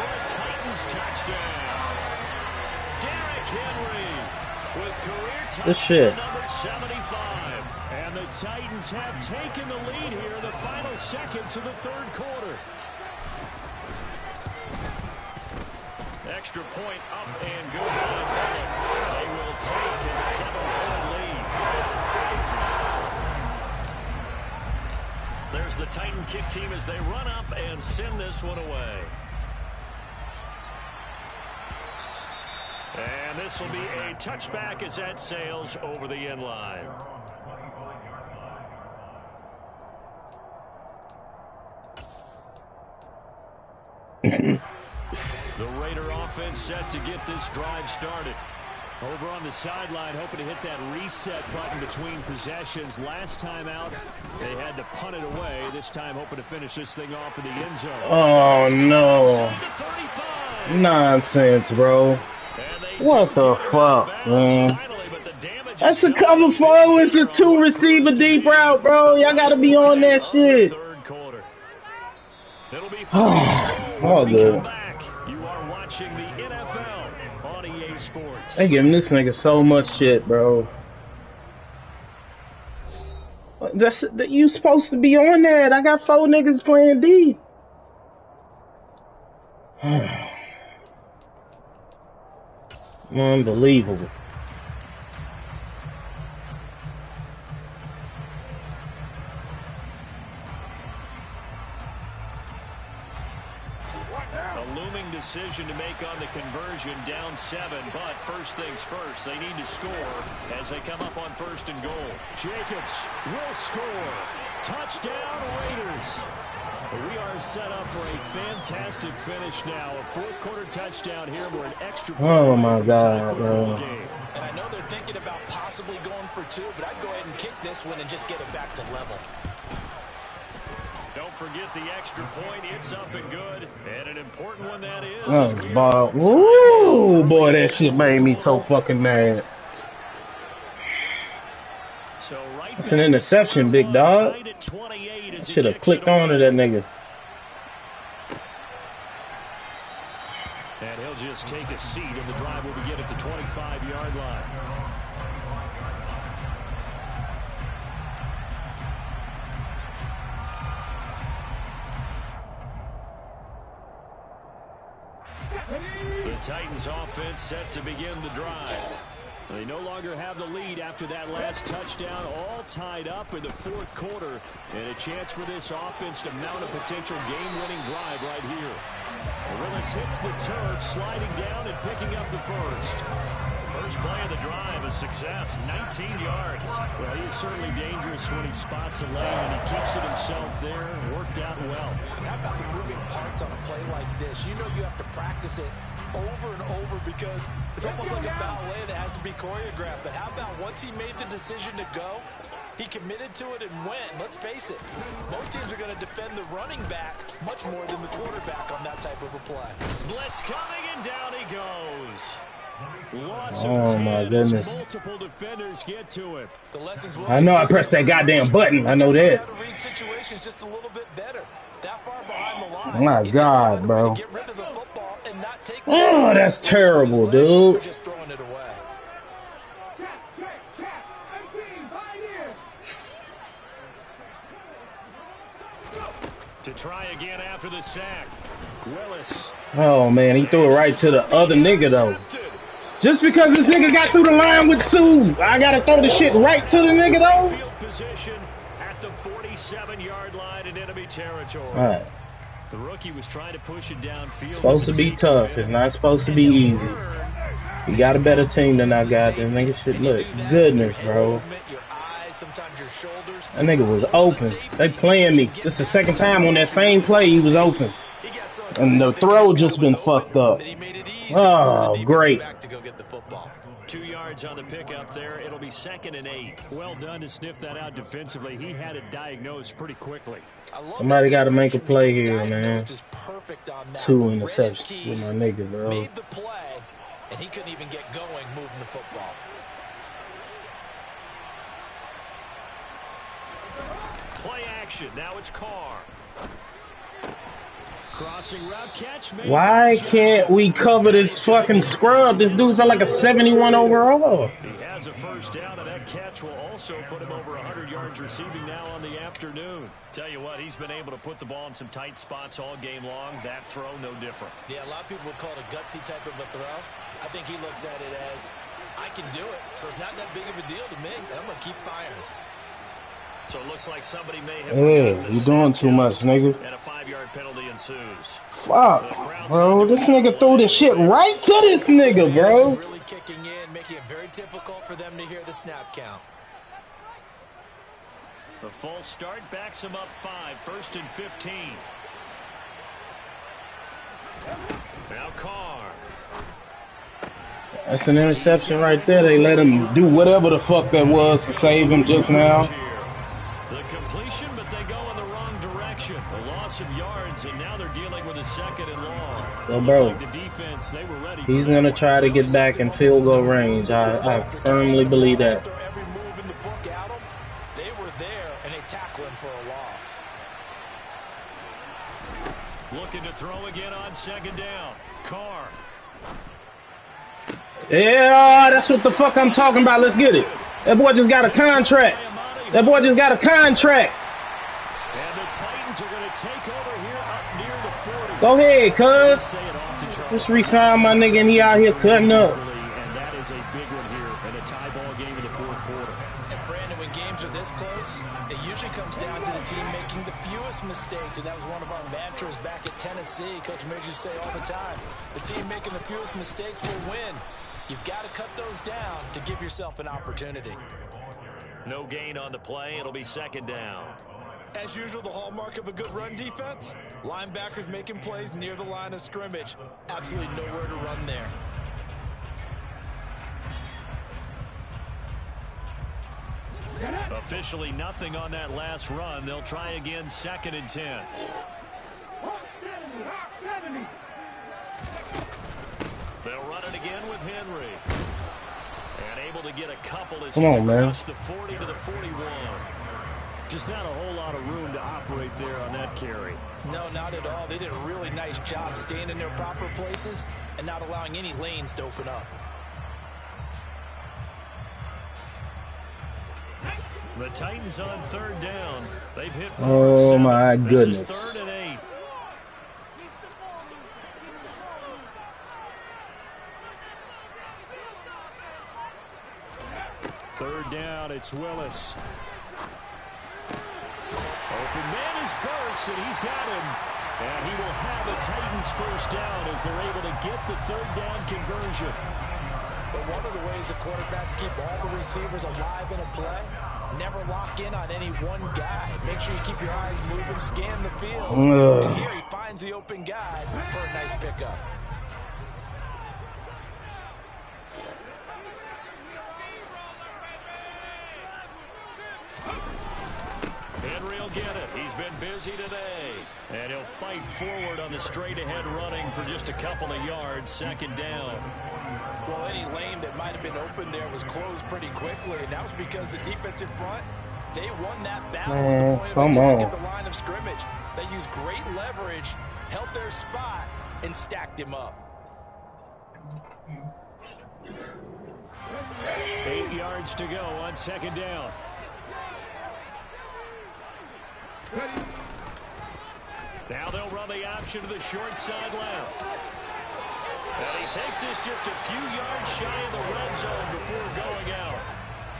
a Titans touchdown. Derrick Henry with career touchdown number 75. And the Titans have taken the lead here in the final seconds of the 3rd quarter. Extra point up and good. They will take a 7-point lead. There's the Titan kick team as they run up and send this one away. And this will be a touchback as that sails over the end line. The Raider offense set to get this drive started. Over on the sideline, hoping to hit that reset button between possessions. Last time out, they had to punt it away. This time, hoping to finish this thing off in the end zone. Oh, no. Nonsense, bro. What the fuck, man? That's a cover 4. It's a 2 receiver deep route, bro. Y'all got to be on that shit. Oh, good. You are watching the NFL on EA Sports. They giving this nigga so much shit, bro. You supposed to be on that. I got 4 niggas playing deep. Unbelievable. Decision to make on the conversion, down 7, but first things first, they need to score as they come up on 1st and goal. Jacobs will score. Touchdown Raiders. We are set up for a fantastic finish now. A 4th quarter touchdown here. We're an extra point. Oh my God, bro. And I know they're thinking about possibly going for 2, but I'd go ahead and kick this one and just get it back to level. Don't forget the extra point. It's up and good. And an important one that is. Ooh, boy, that shit made me so fucking mad. So right, that's an interception, big dog. Should have clicked on to that nigga. And he'll just take a seat, and the drive will begin at the 25-yard line. The Titans offense set to begin the drive. They no longer have the lead after that last touchdown, all tied up in the 4th quarter, and a chance for this offense to mount a potential game-winning drive right here. Willis hits the turf, sliding down and picking up the first. First play of the drive, a success, 19 yards. Well, he is certainly dangerous when he spots a lane, and he keeps it himself there. Worked out well. How about the moving parts on a play like this? You know you have to practice it over and over because it's almost like a ballet that has to be choreographed. But how about once he made the decision to go, he committed to it and went. Let's face it, most teams are going to defend the running back much more than the quarterback on that type of a play. Blitz coming, and down he goes. Loss oh my goodness. Multiple defenders get to it. I know I pressed that goddamn button. I know that. Read situations just a little bit better. That far behind the line. Oh my God, bro. Get rid of the football and not take the oh, that's terrible, dude. just throwing it away. To try again after the sack. Willis. Oh man, he threw it right to the other nigga though. Just because this nigga got through the line with 2, I gotta throw the shit right to the nigga though. Field position at at the 47-yard line in enemy territory. All right. The rookie was trying to push it downfield. Supposed to be tough. It's not supposed to be easy. You got a better team than I got. That nigga shit look. Goodness, bro. That nigga was open. They playing me. This is the second time on that same play he was open. And the throw just been fucked up. Oh, great. 2 yards on the pickup there. It'll be 2nd and 8. Well done to sniff that out defensively. He had it diagnosed pretty quickly. Somebody got to make a play here, man. 2 interceptions with my nigga, bro. Made the play, and he couldn't even get going moving the football. Play action. Now it's Carr. Crossing route catch. Why can't we cover this fucking scrub? This dude's got like a 71 overall. He has a first down, and that catch will also put him over 100 yards receiving now on the afternoon. Tell you what, he's been able to put the ball in some tight spots all game long. That throw, no different. Yeah, a lot of people would call it a gutsy type of a throw. I think he looks at it as, I can do it, so it's not that big of a deal to me, and I'm going to keep firing. So it looks like somebody may have. Yeah, you doing too much, nigga. And a 5-yard penalty ensues. Fuck, bro. This nigga threw the shit right to this nigga, bro. Really kicking in, making it very difficult for them to hear the snap count. The full start backs him up 5, 1st and 15. Now Carr. That's an interception right there. They let him do whatever the fuck that was to save him just now. The completion, but they go in the wrong direction. A loss of yards, and now they're dealing with a 2nd and long. Well, bro, like the defense, they were ready. He's going to try to get back in field goal range. I firmly believe that. Every move in the book, Adam, they were there, and they tackle him for a loss. Looking to throw again on 2nd down. Carr. Yeah, that's what the fuck I'm talking about. Let's get it. That boy just got a contract. That boy just got a contract. And the Titans are going to take over here up near the 40. Go ahead, cuz. Just re-sign my nigga and he out here cutting up. And that is a big one here in a tie ball game in the 4th quarter. And Brandon, when games are this close, it usually comes down to the team making the fewest mistakes. And that was one of our mantras back at Tennessee. Coach Major say all the time, the team making the fewest mistakes will win. You've got to cut those down to give yourself an opportunity. No gain on the play. It'll be 2nd down. As usual, the hallmark of a good run defense, linebackers making plays near the line of scrimmage. Absolutely nowhere to run there. Officially nothing on that last run. They'll try again 2nd and 10. They'll run it again with Henry. And able to get a couple as he's across the 40 to the 41. Just not a whole lot of room to operate there on that carry. No, not at all. They did a really nice job staying in their proper places and not allowing any lanes to open up. The Titans on 3rd down. They've hit 4 Oh, my goodness. This is 3rd and 8. Third down, it's Willis. Open man is Burks, and he's got him. And he will have the Titans first down as they're able to get the 3rd down conversion. But one of the ways the quarterbacks keep all the receivers alive in a play, never lock in on any one guy. Make sure you keep your eyes moving, scan the field. And here he finds the open guy for a nice pickup. Henry will get it. He's been busy today. And he'll fight forward on the straight-ahead running for just a couple of yards. 2nd down. Well, any lane that might have been open there was closed pretty quickly, and that was because the defensive front, they won that battle at the point of attack at the line of scrimmage. They used great leverage, held their spot, and stacked him up. 8 yards to go on 2nd down. Now they'll run the option to the short side left. And he takes this just a few yards shy of the red zone before going out.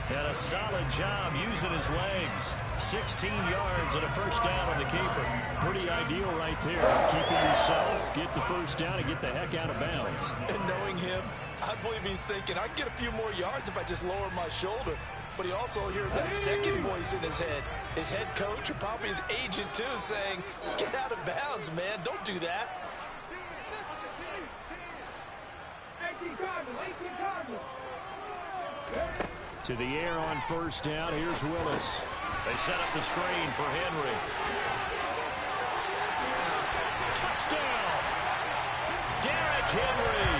And a solid job using his legs. 16 yards and a first down on the keeper. Pretty ideal right there. Keep it yourself, get the first down, and get the heck out of bounds. And knowing him, I believe he's thinking, I can get a few more yards if I just lower my shoulder. But he also hears that second voice in his head. His head coach, or probably his agent too, saying, get out of bounds, man. Don't do that. To the air on first down. Here's Willis. They set up the screen for Henry. Touchdown! Derrick Henry.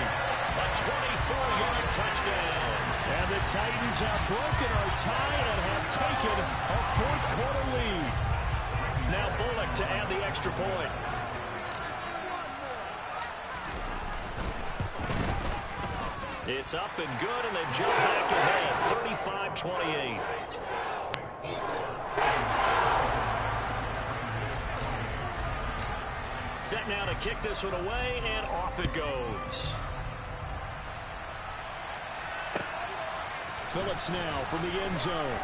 A 24-yard touchdown. And the Titans have broken our tie and have taken a fourth-quarter lead. Now Bullock to add the extra point. It's up and good, and they jump back ahead, 35-28. Set now to kick this one away, and off it goes. Phillips now from the end zone.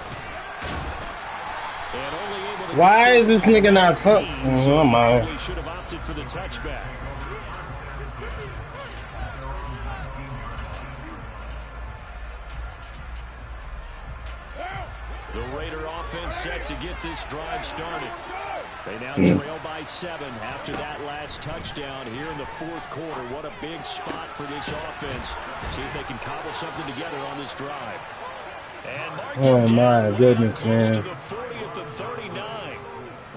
And only able to why is this nigga not fuck? Oh my. We should have opted for the touchback. The Raider offense set to get this drive started. They now trail by 7 after that last touchdown here in the fourth quarter. What a big spot for this offense. See if they can cobble something together on this drive. And oh my goodness, man. To the 40 at the 39.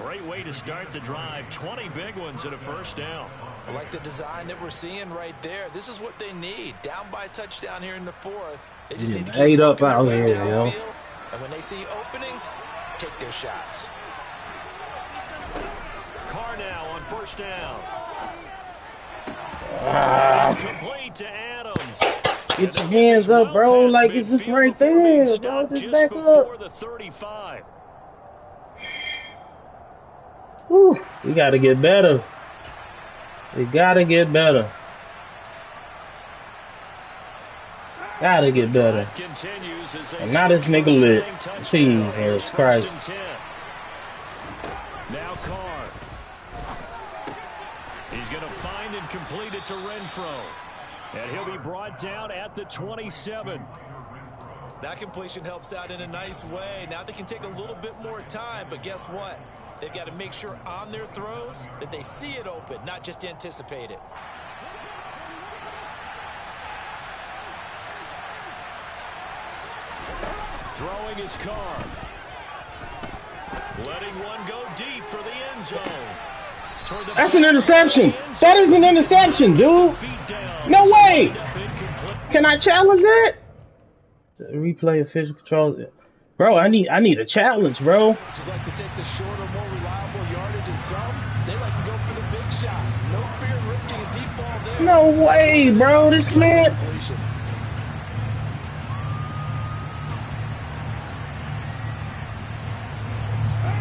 Great way to start the drive. 20 big ones and a first down. I like the design that we're seeing right there. This is what they need. Down by a touchdown here in the fourth. They just need to keep ate up working out their way here, yo. downfield. And when they see openings, take their shots. Carr now on first down. Ah, Complete to Adams. get your hands up, bro. Like, it's just right there, bro. Just back up. The 35. Whew, we got to get better. We got to get better. Got to get better. And now this nigga lit. Jesus Christ. Now Carr. He's going to find and complete it to Renfro. And he'll be brought down at the 27. That completion helps out in a nice way. Now they can take a little bit more time, but guess what? They've got to make sure on their throws that they see it open, not just anticipate it. Throwing his Carr. Letting one go deep for the end zone. That's an interception. That is an interception, dude. No way. Can I challenge that? Replay official control. Bro, I need a challenge, bro. Just like to take the shorter, more reliable yardage, and some they like to go for the big shot. No fear in risking a deep ball there. No way, bro. This man.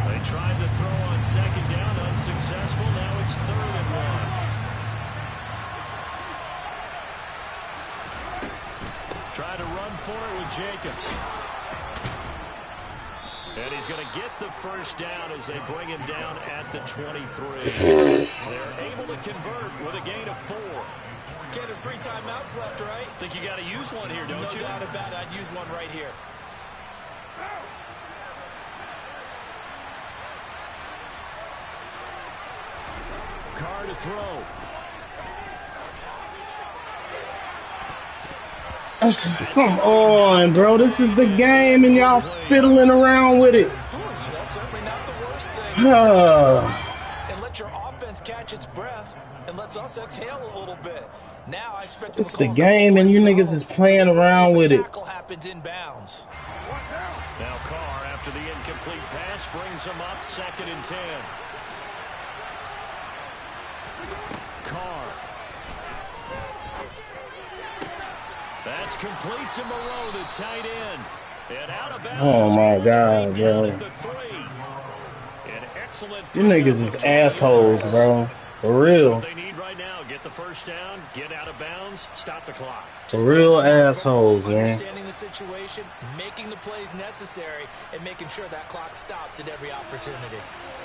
They tried to throw on second down, unsuccessful. Now it's 3rd and 1. Try to run for it with Jacobs. And he's going to get the first down as they bring him down at the 23. They're able to convert with a gain of 4. Ken, there's 3 timeouts left, right? Think you got to use one here, don't you? No doubt about it. I'd use one right here. Carr to throw. Come on, bro. This is the game, and y'all fiddling around with it. That's certainly not the worst thing. And let your offense catch its breath, and lets us exhale a little bit. Now I expect it's the game, and you niggas is playing around with it. Tackle happens in bounds. Now Carr, after the incomplete pass, brings him up 2nd and 10. Carr. That's complete to Moreau, the tight end. And out of bounds. Oh my God, bro. An excellent You niggas is assholes, bro. For real. That's what they need right now. Get the first down, get out of bounds, stop the clock. For real assholes, man. Understanding the situation, making the plays necessary, and making sure that clock stops at every opportunity.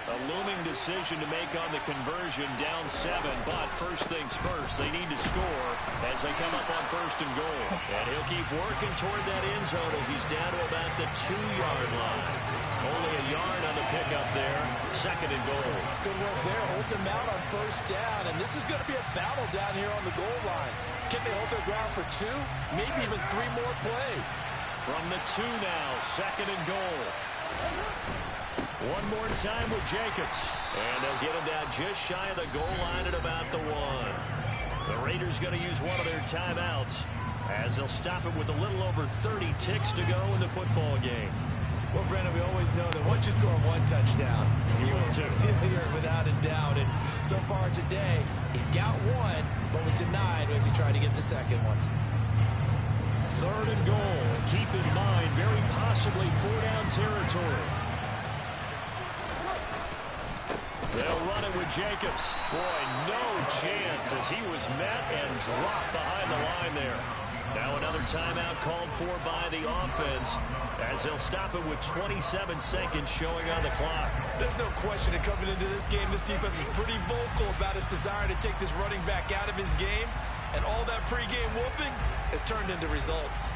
A looming decision to make on the conversion, down 7, but first things first, they need to score as they come up on 1st and goal. And he'll keep working toward that end zone as he's down to about the 2-yard line. Only a yard on the pickup there, 2nd and goal. Good work there, hold them out on 1st down, and this is going to be a battle down here on the goal line. Can they hold their ground for 2, maybe even 3 more plays? From the 2 now, 2nd and goal. One more time with Jacobs. And they'll get him down just shy of the goal line at about the 1. The Raiders going to use one of their timeouts as they'll stop it with a little over 30 ticks to go in the football game. Well, Brandon, we always know that once you score 1 touchdown, you will too. You're without a doubt. And so far today, he's got 1, but was denied as he tried to get the 2nd one. 3rd and goal. Keep in mind, very possibly 4-down territory. They'll run it with Jacobs. Boy, no chance as he was met and dropped behind the line there. Now another timeout called for by the offense as they'll stop it with 27 seconds showing on the clock. There's no question that coming into this game, this defense is pretty vocal about its desire to take this running back out of his game. And all that pregame whooping has turned into results.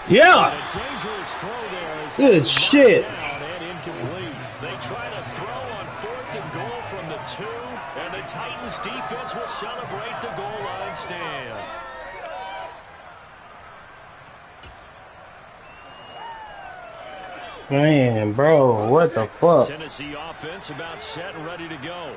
Yeah. Good shit. They try to throw on 4th and goal from the 2, and the Titans defense will celebrate the goal line stand. Man, bro, what the fuck? Tennessee offense about set and ready to go.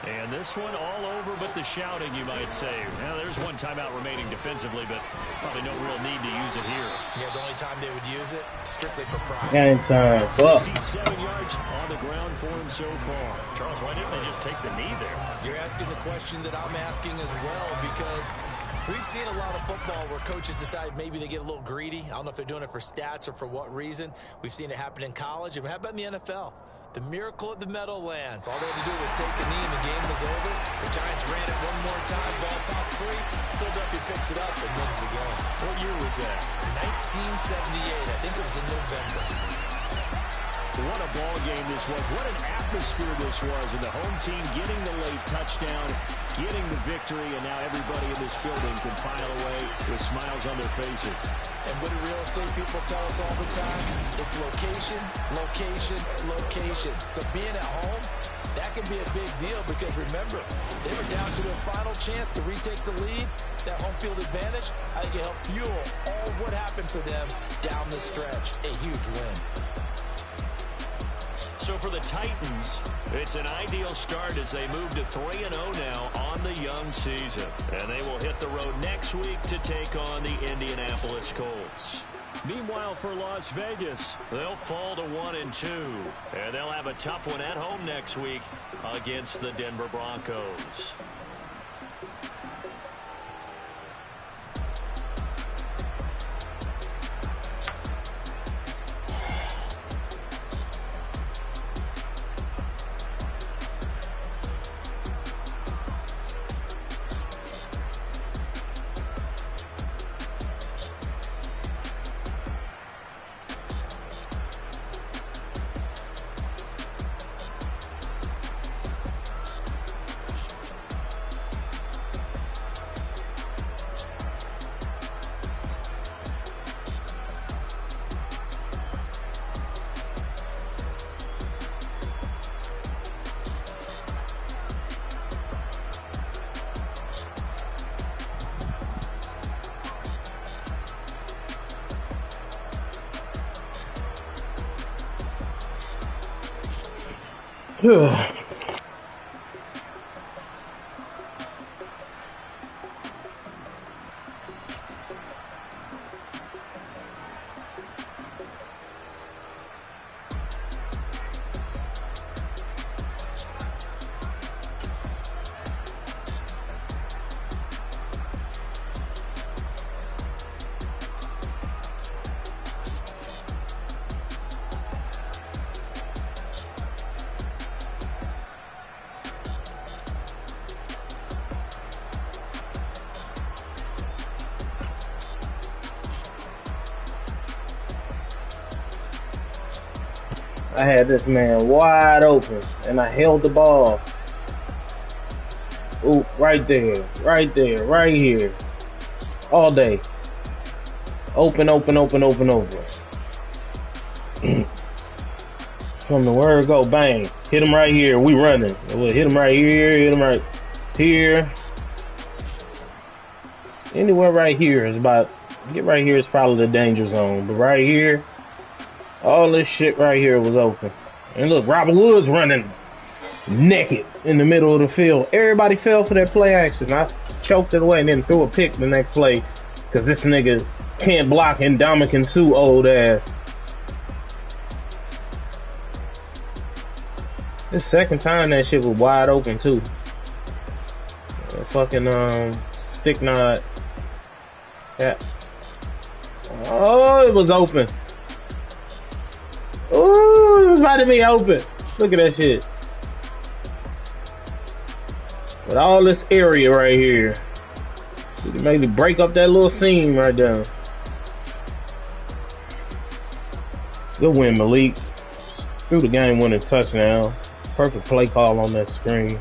And this one all over but the shouting, you might say. Now, there's one timeout remaining defensively, but probably no real need to use it here. Yeah, the only time they would use it, strictly for pride. Anytime. Fuck. 67 yards on the ground for him so far. Charles, why didn't they just take the knee there? You're asking the question that I'm asking as well, because we've seen a lot of football where coaches decide maybe they get a little greedy. I don't know if they're doing it for stats or for what reason. We've seen it happen in college. And how about in the NFL? The miracle of the Meadowlands. All they had to do was take a knee and the game was over. The Giants ran it one more time. Ball popped free. Philadelphia picks it up and wins the game. What year was that? 1978. I think it was in November. What a ball game this was. What an atmosphere this was. And the home team getting the late touchdown, getting the victory, and now everybody in this building can file away with smiles on their faces. And what do real estate people tell us all the time? It's location, location, location. So being at home, that can be a big deal because remember, they were down to their final chance to retake the lead. That home field advantage, I think it helped fuel all what happened for them down the stretch. A huge win. So for the Titans, it's an ideal start as they move to 3-0 now on the young season. And they will hit the road next week to take on the Indianapolis Colts. Meanwhile, for Las Vegas, they'll fall to 1-2. And they'll have a tough one at home next week against the Denver Broncos. I had this man wide open, and I held the ball. Ooh, right there, right here. All day. Open. From the word go, bang. Hit him right here. We running. We'll hit him right here. Hit him right here. Anywhere right here is about. Get right here is probably the danger zone. But right here, all this shit right here was open. And look, Robert Woods running naked in the middle of the field. Everybody fell for that play action. I choked it away and then threw a pick the next play because this nigga can't block Ndamukong Suh old ass. This second time that shit was wide open too. Fucking stick knot. Yeah. Oh, it was open. Ooh, it was about to be open. Look at that shit. With all this area right here. You can maybe break up that little seam right there. Good win, Malik. Threw the game winning touchdown. Perfect play call on that screen.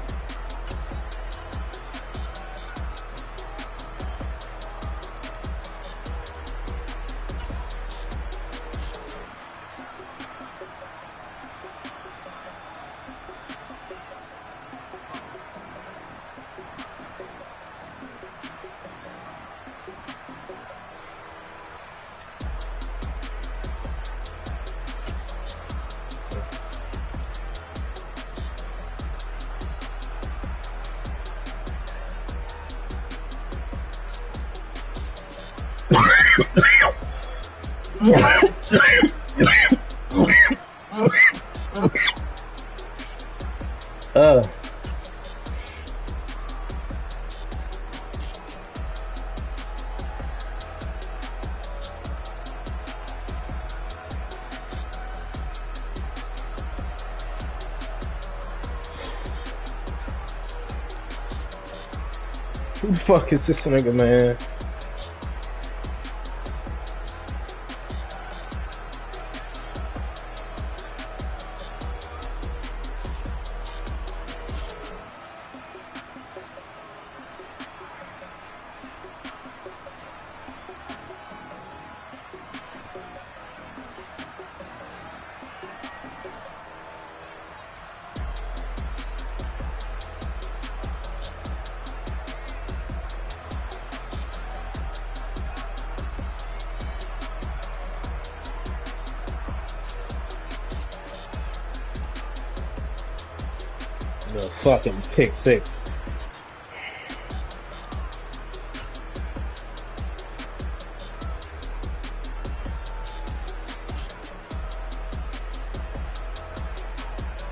Who the fuck is this nigga, man? The fucking pick six.